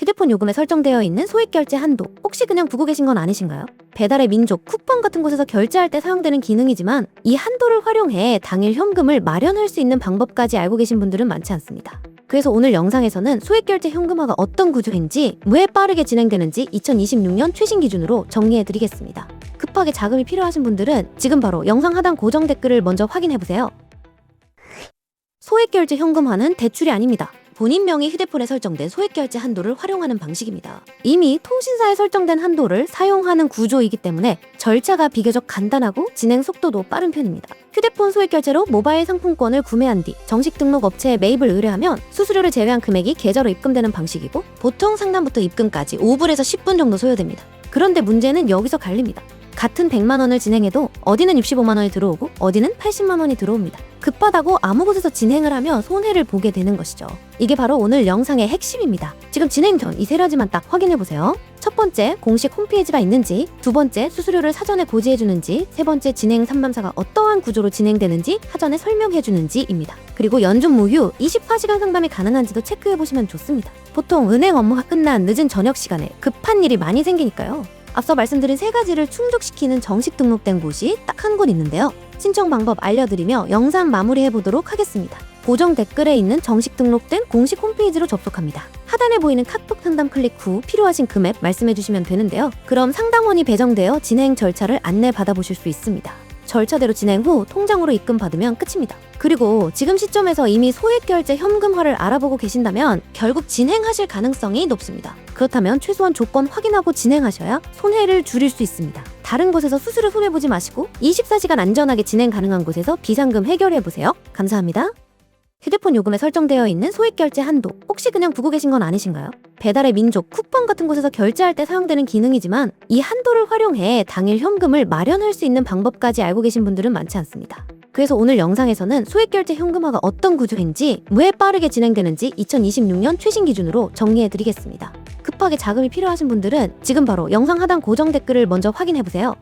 휴대폰 요금에 설정되어 있는 소액 결제 한도, 혹시 그냥 두고 계신 건 아니신가요? 배달의 민족, 쿠팡 같은 곳에서 결제할 때 사용되는 기능이지만 이 한도를 활용해 당일 현금을 마련할 수 있는 방법까지 알고 계신 분들은 많지 않습니다. 그래서 오늘 영상에서는 소액결제 현금화가 어떤 구조인지, 왜 빠르게 진행되는지 2026년 최신 기준으로 정리해드리겠습니다. 급하게 자금이 필요하신 분들은 지금 바로 영상 하단 고정 댓글을 먼저 확인해보세요. 소액결제 현금화는 대출이 아닙니다. 본인 명의 휴대폰에 설정된 소액결제 한도를 활용하는 방식입니다. 이미 통신사에 설정된 한도를 사용하는 구조이기 때문에 절차가 비교적 간단하고 진행 속도도 빠른 편입니다. 휴대폰 소액결제로 모바일 상품권을 구매한 뒤 정식 등록 업체에 매입을 의뢰하면 수수료를 제외한 금액이 계좌로 입금되는 방식이고, 보통 상담부터 입금까지 5분에서 10분 정도 소요됩니다. 그런데 문제는 여기서 갈립니다. 같은 100만 원을 진행해도 어디는 65만 원이 들어오고 어디는 80만 원이 들어옵니다. 급하다고 아무 곳에서 진행을 하며 손해를 보게 되는 것이죠. 이게 바로 오늘 영상의 핵심입니다. 지금 진행 전 이 세 가지만 딱 확인해보세요. 첫 번째, 공식 홈페이지가 있는지, 두 번째, 수수료를 사전에 고지해주는지, 세 번째, 진행 상담사가 어떠한 구조로 진행되는지 사전에 설명해주는지입니다. 그리고 연중 무휴 24시간 상담이 가능한지도 체크해보시면 좋습니다. 보통 은행 업무가 끝난 늦은 저녁 시간에 급한 일이 많이 생기니까요. 앞서 말씀드린 세 가지를 충족시키는 정식 등록된 곳이 딱 한 곳 있는데요. 신청 방법 알려드리며 영상 마무리해보도록 하겠습니다. 고정 댓글에 있는 정식 등록된 공식 홈페이지로 접속합니다. 하단에 보이는 카톡 상담 클릭 후 필요하신 금액 말씀해주시면 되는데요. 그럼 상담원이 배정되어 진행 절차를 안내받아보실 수 있습니다. 절차대로 진행 후 통장으로 입금받으면 끝입니다. 그리고 지금 시점에서 이미 소액결제 현금화를 알아보고 계신다면 결국 진행하실 가능성이 높습니다. 그렇다면 최소한 조건 확인하고 진행하셔야 손해를 줄일 수 있습니다. 다른 곳에서 수수료 손해보지 마시고 24시간 안전하게 진행 가능한 곳에서 비상금 해결해보세요. 감사합니다. 휴대폰 요금에 설정되어 있는 소액결제 한도, 혹시 그냥 두고 계신 건 아니신가요? 배달의 민족, 쿠팡 같은 곳에서 결제할 때 사용되는 기능이지만 이 한도를 활용해 당일 현금을 마련할 수 있는 방법까지 알고 계신 분들은 많지 않습니다. 그래서 오늘 영상에서는 소액결제 현금화가 어떤 구조인지, 왜 빠르게 진행되는지 2026년 최신 기준으로 정리해드리겠습니다. 급하게 자금이 필요하신 분들은 지금 바로 영상 하단 고정 댓글을 먼저 확인해보세요.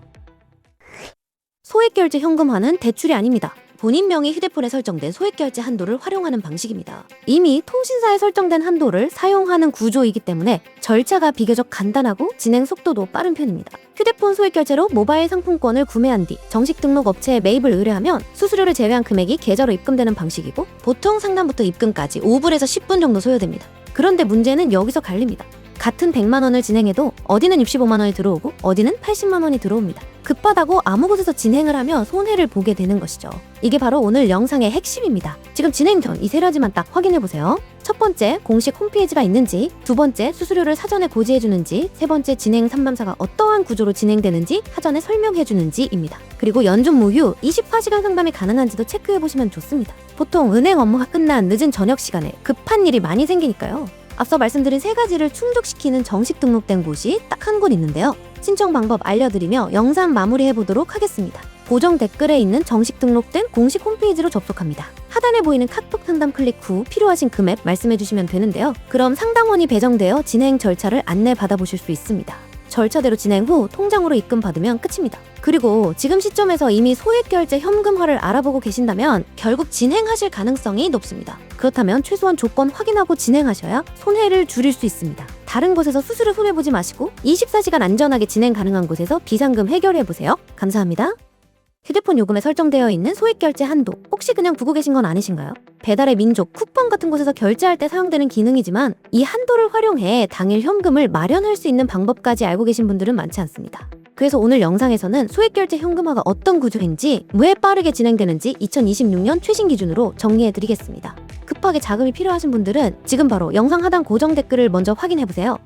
소액결제 현금화는 대출이 아닙니다. 본인 명의 휴대폰에 설정된 소액결제 한도를 활용하는 방식입니다. 이미 통신사에 설정된 한도를 사용하는 구조이기 때문에 절차가 비교적 간단하고 진행 속도도 빠른 편입니다. 휴대폰 소액결제로 모바일 상품권을 구매한 뒤 정식 등록 업체에 매입을 의뢰하면 수수료를 제외한 금액이 계좌로 입금되는 방식이고, 보통 상담부터 입금까지 5분에서 10분 정도 소요됩니다. 그런데 문제는 여기서 갈립니다. 같은 100만 원을 진행해도 어디는 65만 원이 들어오고 어디는 80만 원이 들어옵니다. 급하다고 아무 곳에서 진행을 하며 손해를 보게 되는 것이죠. 이게 바로 오늘 영상의 핵심입니다. 지금 진행 전 이 세 가지만 딱 확인해보세요. 첫 번째, 공식 홈페이지가 있는지, 두 번째, 수수료를 사전에 고지해주는지, 세 번째, 진행 상담사가 어떠한 구조로 진행되는지 사전에 설명해주는지입니다. 그리고 연중 무휴 24시간 상담이 가능한지도 체크해보시면 좋습니다. 보통 은행 업무가 끝난 늦은 저녁 시간에 급한 일이 많이 생기니까요. 앞서 말씀드린 세 가지를 충족시키는 정식 등록된 곳이 딱 한 곳 있는데요. 신청 방법 알려드리며 영상 마무리해보도록 하겠습니다. 고정 댓글에 있는 정식 등록된 공식 홈페이지로 접속합니다. 하단에 보이는 카톡 상담 클릭 후 필요하신 금액 말씀해주시면 되는데요. 그럼 상담원이 배정되어 진행 절차를 안내받아보실 수 있습니다. 절차대로 진행 후 통장으로 입금받으면 끝입니다. 그리고 지금 시점에서 이미 소액결제 현금화를 알아보고 계신다면 결국 진행하실 가능성이 높습니다. 그렇다면 최소한 조건 확인하고 진행하셔야 손해를 줄일 수 있습니다. 다른 곳에서 수수료 손해보지 마시고 24시간 안전하게 진행 가능한 곳에서 비상금 해결해보세요. 감사합니다. 휴대폰 요금에 설정되어 있는 소액결제 한도, 혹시 그냥 두고 계신 건 아니신가요? 배달의 민족, 쿠팡 같은 곳에서 결제할 때 사용되는 기능이지만 이 한도를 활용해 당일 현금을 마련할 수 있는 방법까지 알고 계신 분들은 많지 않습니다. 그래서 오늘 영상에서는 소액결제 현금화가 어떤 구조인지, 왜 빠르게 진행되는지 2026년 최신 기준으로 정리해드리겠습니다. 급하게 자금이 필요하신 분들은 지금 바로 영상 하단 고정 댓글을 먼저 확인해보세요.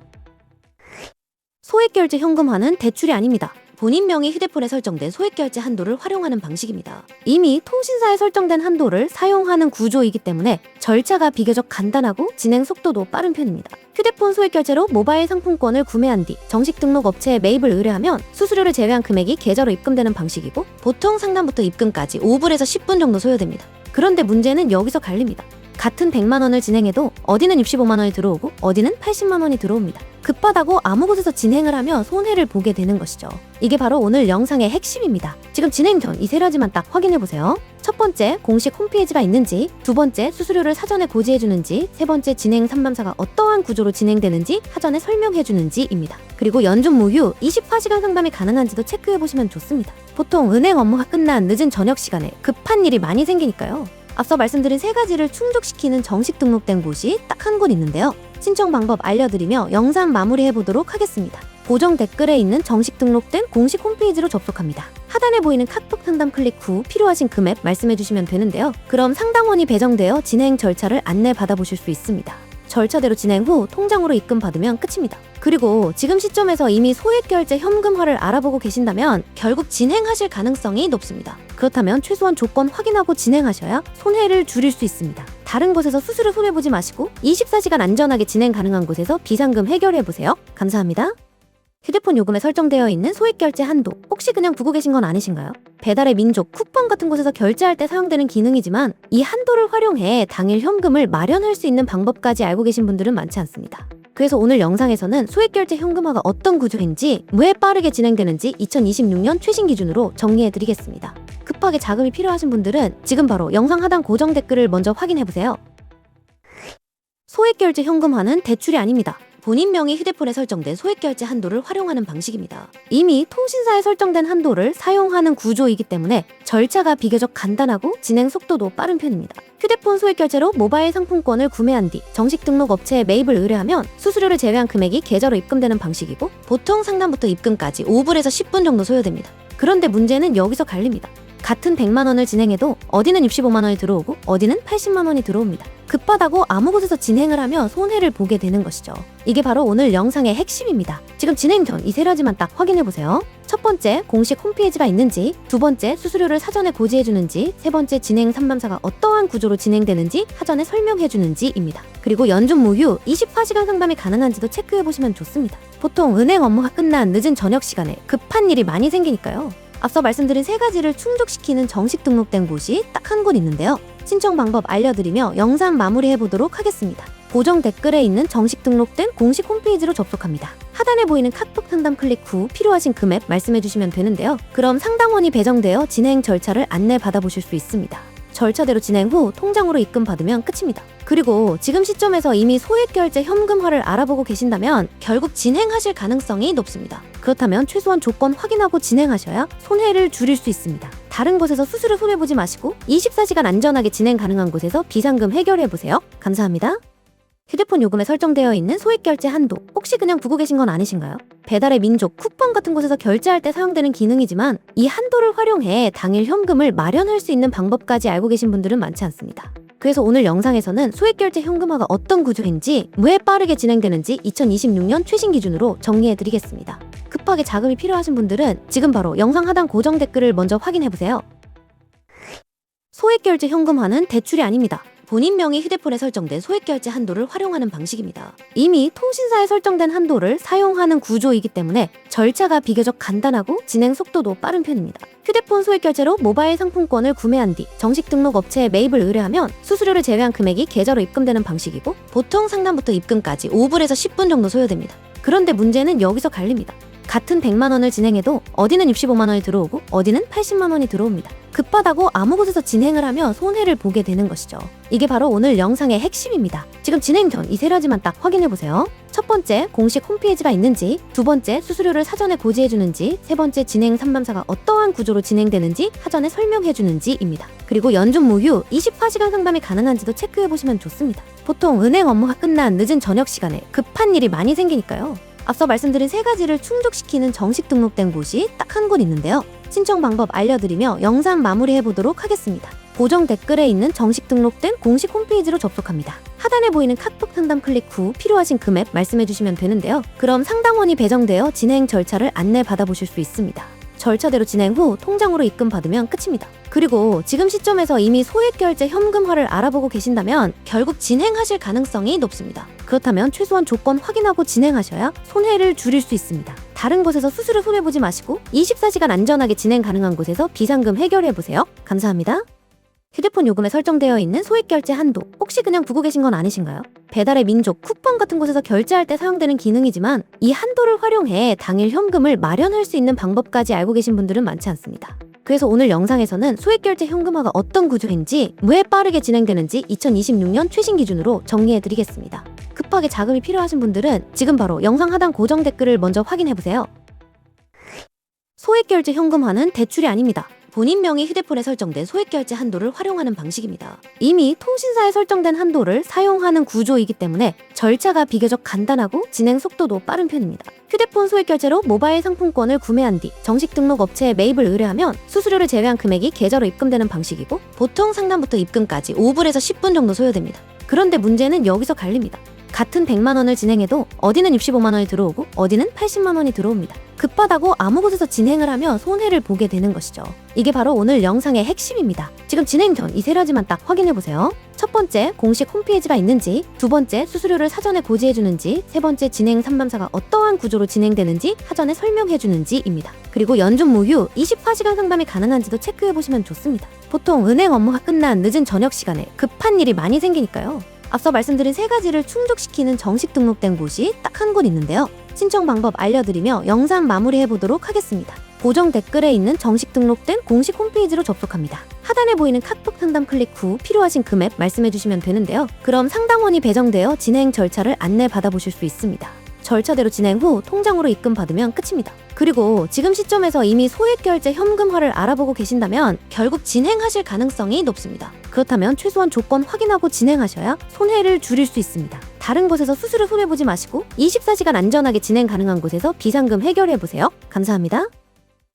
소액결제 현금화는 대출이 아닙니다. 본인 명의 휴대폰에 설정된 소액결제 한도를 활용하는 방식입니다. 이미 통신사에 설정된 한도를 사용하는 구조이기 때문에 절차가 비교적 간단하고 진행 속도도 빠른 편입니다. 휴대폰 소액결제로 모바일 상품권을 구매한 뒤 정식 등록 업체에 매입을 의뢰하면 수수료를 제외한 금액이 계좌로 입금되는 방식이고, 보통 상담부터 입금까지 5분에서 10분 정도 소요됩니다. 그런데 문제는 여기서 갈립니다. 같은 100만 원을 진행해도 어디는 65만 원이 들어오고 어디는 80만 원이 들어옵니다. 급하다고 아무 곳에서 진행을 하며 손해를 보게 되는 것이죠. 이게 바로 오늘 영상의 핵심입니다. 지금 진행 전 이 세 가지만 딱 확인해보세요. 첫 번째, 공식 홈페이지가 있는지, 두 번째, 수수료를 사전에 고지해주는지, 세 번째, 진행 상담사가 어떠한 구조로 진행되는지 사전에 설명해주는지입니다. 그리고 연중 무휴 24시간 상담이 가능한지도 체크해보시면 좋습니다. 보통 은행 업무가 끝난 늦은 저녁 시간에 급한 일이 많이 생기니까요. 앞서 말씀드린 세 가지를 충족시키는 정식 등록된 곳이 딱 한 곳 있는데요. 신청 방법 알려드리며 영상 마무리해보도록 하겠습니다. 고정 댓글에 있는 정식 등록된 공식 홈페이지로 접속합니다. 하단에 보이는 카톡 상담 클릭 후 필요하신 금액 말씀해주시면 되는데요. 그럼 상담원이 배정되어 진행 절차를 안내받아 보실 수 있습니다. 절차대로 진행 후 통장으로 입금받으면 끝입니다. 그리고 지금 시점에서 이미 소액결제 현금화를 알아보고 계신다면 결국 진행하실 가능성이 높습니다. 그렇다면 최소한 조건 확인하고 진행하셔야 손해를 줄일 수 있습니다. 다른 곳에서 수수료 손해보지 마시고 24시간 안전하게 진행 가능한 곳에서 비상금 해결해보세요. 감사합니다. 휴대폰 요금에 설정되어 있는 소액결제 한도 혹시 그냥 두고 계신 건 아니신가요? 배달의 민족, 쿠팡 같은 곳에서 결제할 때 사용되는 기능이지만 이 한도를 활용해 당일 현금을 마련할 수 있는 방법까지 알고 계신 분들은 많지 않습니다. 그래서 오늘 영상에서는 소액결제 현금화가 어떤 구조인지, 왜 빠르게 진행되는지 2026년 최신 기준으로 정리해드리겠습니다. 급하게 자금이 필요하신 분들은 지금 바로 영상 하단 고정 댓글을 먼저 확인해보세요. 소액결제 현금화는 대출이 아닙니다. 본인 명의 휴대폰에 설정된 소액결제 한도를 활용하는 방식입니다. 이미 통신사에 설정된 한도를 사용하는 구조이기 때문에 절차가 비교적 간단하고 진행 속도도 빠른 편입니다. 휴대폰 소액결제로 모바일 상품권을 구매한 뒤 정식 등록 업체에 매입을 의뢰하면 수수료를 제외한 금액이 계좌로 입금되는 방식이고, 보통 상담부터 입금까지 5분에서 10분 정도 소요됩니다. 그런데 문제는 여기서 갈립니다. 같은 100만 원을 진행해도 어디는 65만 원이 들어오고 어디는 80만 원이 들어옵니다. 급하다고 아무 곳에서 진행을 하며 손해를 보게 되는 것이죠. 이게 바로 오늘 영상의 핵심입니다. 지금 진행 전 이 세 가지만 딱 확인해보세요. 첫 번째, 공식 홈페이지가 있는지, 두 번째, 수수료를 사전에 고지해주는지, 세 번째, 진행 상담사가 어떠한 구조로 진행되는지 사전에 설명해주는지입니다. 그리고 연중 무휴 24시간 상담이 가능한지도 체크해보시면 좋습니다. 보통 은행 업무가 끝난 늦은 저녁 시간에 급한 일이 많이 생기니까요. 앞서 말씀드린 세 가지를 충족시키는 정식 등록된 곳이 딱 한 곳 있는데요. 신청 방법 알려드리며 영상 마무리해보도록 하겠습니다. 고정 댓글에 있는 정식 등록된 공식 홈페이지로 접속합니다. 하단에 보이는 카톡 상담 클릭 후 필요하신 금액 말씀해주시면 되는데요. 그럼 상담원이 배정되어 진행 절차를 안내받아 보실 수 있습니다. 절차대로 진행 후 통장으로 입금받으면 끝입니다. 그리고 지금 시점에서 이미 소액결제 현금화를 알아보고 계신다면 결국 진행하실 가능성이 높습니다. 그렇다면 최소한 조건 확인하고 진행하셔야 손해를 줄일 수 있습니다. 다른 곳에서 수수료 손해보지 마시고 24시간 안전하게 진행 가능한 곳에서 비상금 해결해보세요. 감사합니다. 휴대폰 요금에 설정되어 있는 소액결제 한도 혹시 그냥 두고 계신 건 아니신가요? 배달의 민족, 쿠팡 같은 곳에서 결제할 때 사용되는 기능이지만 이 한도를 활용해 당일 현금을 마련할 수 있는 방법까지 알고 계신 분들은 많지 않습니다. 그래서 오늘 영상에서는 소액결제 현금화가 어떤 구조인지, 왜 빠르게 진행되는지 2026년 최신 기준으로 정리해드리겠습니다. 급하게 자금이 필요하신 분들은 지금 바로 영상 하단 고정 댓글을 먼저 확인해보세요. 소액결제 현금화는 대출이 아닙니다. 본인 명의 휴대폰에 설정된 소액결제 한도를 활용하는 방식입니다. 이미 통신사에 설정된 한도를 사용하는 구조이기 때문에 절차가 비교적 간단하고 진행 속도도 빠른 편입니다. 휴대폰 소액결제로 모바일 상품권을 구매한 뒤 정식 등록 업체에 매입을 의뢰하면 수수료를 제외한 금액이 계좌로 입금되는 방식이고, 보통 상담부터 입금까지 5분에서 10분 정도 소요됩니다. 그런데 문제는 여기서 갈립니다. 같은 100만 원을 진행해도 어디는 65만 원이 들어오고 어디는 80만 원이 들어옵니다. 급하다고 아무 곳에서 진행을 하며 손해를 보게 되는 것이죠. 이게 바로 오늘 영상의 핵심입니다. 지금 진행 전 이 세 가지만 딱 확인해보세요. 첫 번째, 공식 홈페이지가 있는지, 두 번째, 수수료를 사전에 고지해주는지, 세 번째, 진행 상담사가 어떠한 구조로 진행되는지 사전에 설명해주는지입니다. 그리고 연중 무휴 24시간 상담이 가능한지도 체크해보시면 좋습니다. 보통 은행 업무가 끝난 늦은 저녁 시간에 급한 일이 많이 생기니까요. 앞서 말씀드린 세 가지를 충족시키는 정식 등록된 곳이 딱 한 곳 있는데요. 신청 방법 알려드리며 영상 마무리해보도록 하겠습니다. 고정 댓글에 있는 정식 등록된 공식 홈페이지로 접속합니다. 하단에 보이는 카톡 상담 클릭 후 필요하신 금액 말씀해주시면 되는데요. 그럼 상담원이 배정되어 진행 절차를 안내받아 보실 수 있습니다. 절차대로 진행 후 통장으로 입금받으면 끝입니다. 그리고 지금 시점에서 이미 소액결제 현금화를 알아보고 계신다면 결국 진행하실 가능성이 높습니다. 그렇다면 최소한 조건 확인하고 진행하셔야 손해를 줄일 수 있습니다. 다른 곳에서 수수료 손해보지 마시고 24시간 안전하게 진행 가능한 곳에서 비상금 해결해보세요. 감사합니다. 휴대폰 요금에 설정되어 있는 소액결제 한도 혹시 그냥 두고 계신 건 아니신가요? 배달의 민족, 쿠팡 같은 곳에서 결제할 때 사용되는 기능이지만 이 한도를 활용해 당일 현금을 마련할 수 있는 방법까지 알고 계신 분들은 많지 않습니다. 그래서 오늘 영상에서는 소액결제 현금화가 어떤 구조인지, 왜 빠르게 진행되는지 2026년 최신 기준으로 정리해드리겠습니다. 급하게 자금이 필요하신 분들은 지금 바로 영상 하단 고정 댓글을 먼저 확인해보세요. 소액결제 현금화는 대출이 아닙니다. 본인 명의 휴대폰에 설정된 소액결제 한도를 활용하는 방식입니다. 이미 통신사에 설정된 한도를 사용하는 구조이기 때문에 절차가 비교적 간단하고 진행 속도도 빠른 편입니다. 휴대폰 소액결제로 모바일 상품권을 구매한 뒤 정식 등록 업체에 매입을 의뢰하면 수수료를 제외한 금액이 계좌로 입금되는 방식이고, 보통 상담부터 입금까지 5분에서 10분 정도 소요됩니다. 그런데 문제는 여기서 갈립니다. 같은 100만 원을 진행해도 어디는 65만 원이 들어오고 어디는 80만 원이 들어옵니다. 급하다고 아무 곳에서 진행을 하면 손해를 보게 되는 것이죠. 이게 바로 오늘 영상의 핵심입니다. 지금 진행 전 이 세 가지만 딱 확인해보세요. 첫 번째, 공식 홈페이지가 있는지, 두 번째, 수수료를 사전에 고지해주는지, 세 번째, 진행 상담사가 어떠한 구조로 진행되는지 사전에 설명해주는지입니다. 그리고 연중 무휴 24시간 상담이 가능한지도 체크해보시면 좋습니다. 보통 은행 업무가 끝난 늦은 저녁 시간에 급한 일이 많이 생기니까요. 앞서 말씀드린 세 가지를 충족시키는 정식 등록된 곳이 딱 한 곳 있는데요. 신청 방법 알려드리며 영상 마무리해보도록 하겠습니다. 고정 댓글에 있는 정식 등록된 공식 홈페이지로 접속합니다. 하단에 보이는 카톡 상담 클릭 후 필요하신 금액 말씀해주시면 되는데요. 그럼 상담원이 배정되어 진행 절차를 안내받아보실 수 있습니다. 절차대로 진행 후 통장으로 입금받으면 끝입니다. 그리고 지금 시점에서 이미 소액결제 현금화를 알아보고 계신다면 결국 진행하실 가능성이 높습니다. 그렇다면 최소한 조건 확인하고 진행하셔야 손해를 줄일 수 있습니다. 다른 곳에서 수수료 손해보지 마시고 24시간 안전하게 진행 가능한 곳에서 비상금 해결해보세요. 감사합니다.